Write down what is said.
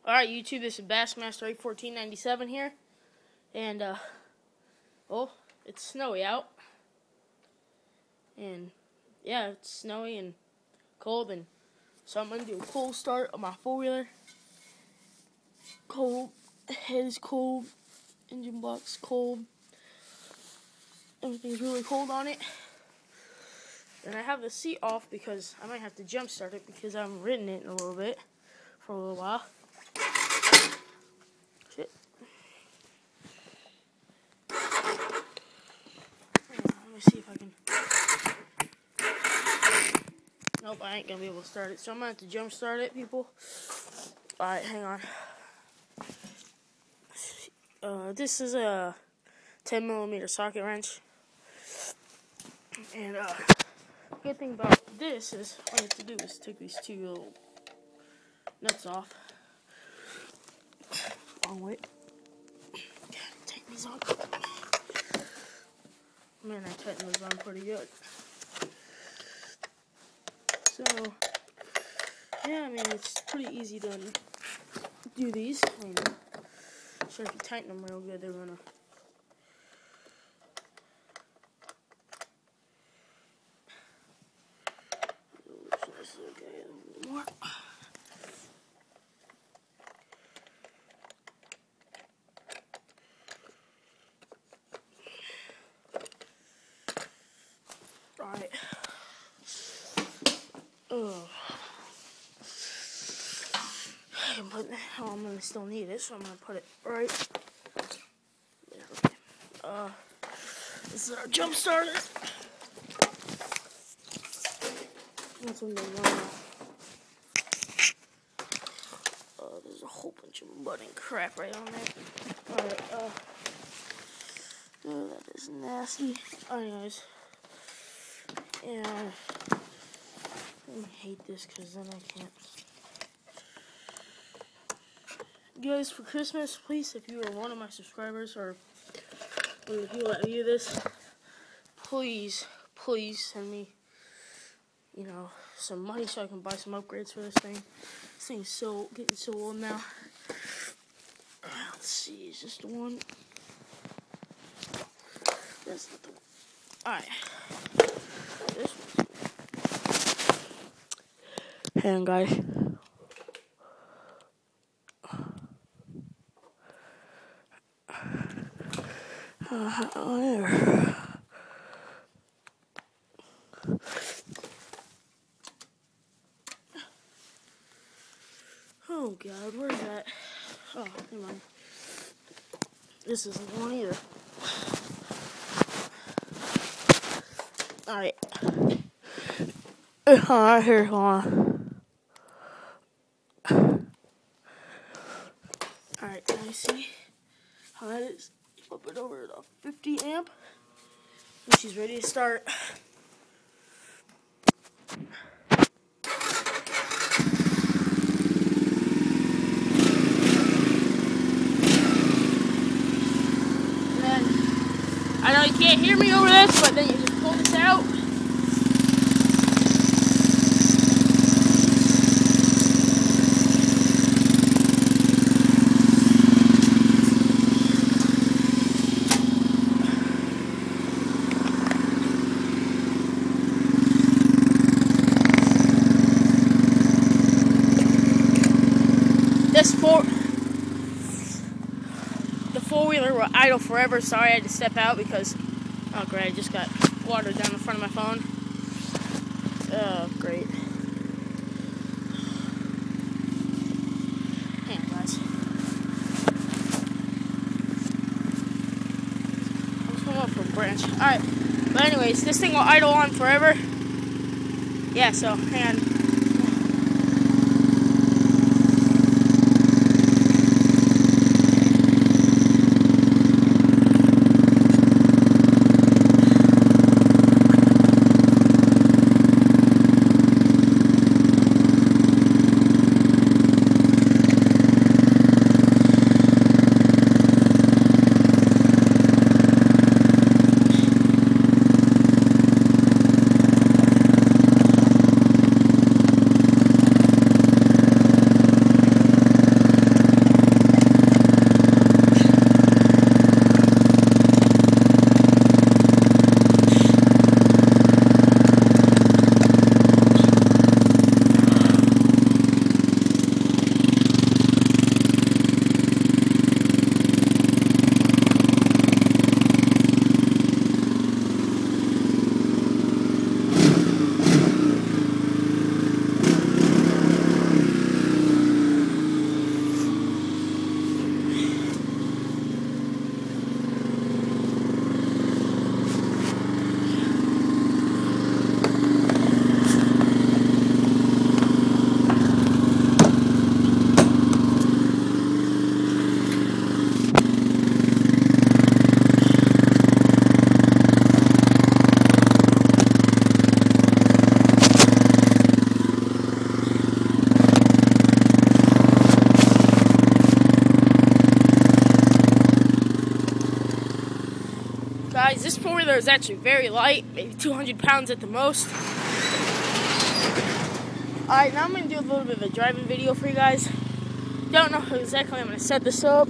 Alright, YouTube, this is Bassmaster 81497 here. And, well, it's snowy out. And, yeah, it's snowy and cold. And so I'm going to do a cold start on my four-wheeler. Cold. Head is cold. Engine block's cold. Everything's really cold on it. And I have the seat off because I might have to jump start it because I haven't ridden it in a little bit. For a little while. Shit. Let me see if I can. Nope, I ain't gonna be able to start it. So I'm gonna have to jump start it, people. Alright, hang on. This is a 10mm socket wrench. And good thing about this is all you have to do is take these two little nuts off. Long way. Gotta take these on. Man, I tightened those on pretty good. So, yeah, I mean, it's pretty easy to do these. I mean, sure, if you tighten them real good, they're gonna. More. Alright. I'm gonna still need it, so I'm gonna put it right there. Okay. This is our jump starter. That's when they run off. There's a whole bunch of mud and crap right on there. Alright, that is nasty. Anyways. And I hate this because then I can't. Guys, for Christmas, please, if you are one of my subscribers or one of the people that view this, please send me, you know, some money so I can buy some upgrades for this thing. This thing's getting so old now. Let's see, is this the one? That's not the one. Alright. This one's cool. Hang on, guys. There. Oh God, where's that? Oh, never mind. This isn't the one either. Alright. Alright, here, hold on. Alright, can I see how that is? Flip it over to 50 amp. And she's ready to start. And I know you can't hear me over this, but then you just pull this out. The four-wheeler will idle forever. Sorry, I had to step out because, oh great, I just got water down the front of my phone. Oh, great. Hang on, guys. I'm just going up for a branch. Alright, but anyways, this thing will idle on forever. Yeah, so, hang on. guys, this four-wheeler is actually very light, maybe 200 pounds at the most. Alright, now I'm going to do a little bit of a driving video for you guys. Don't know exactly how I'm going to set this up.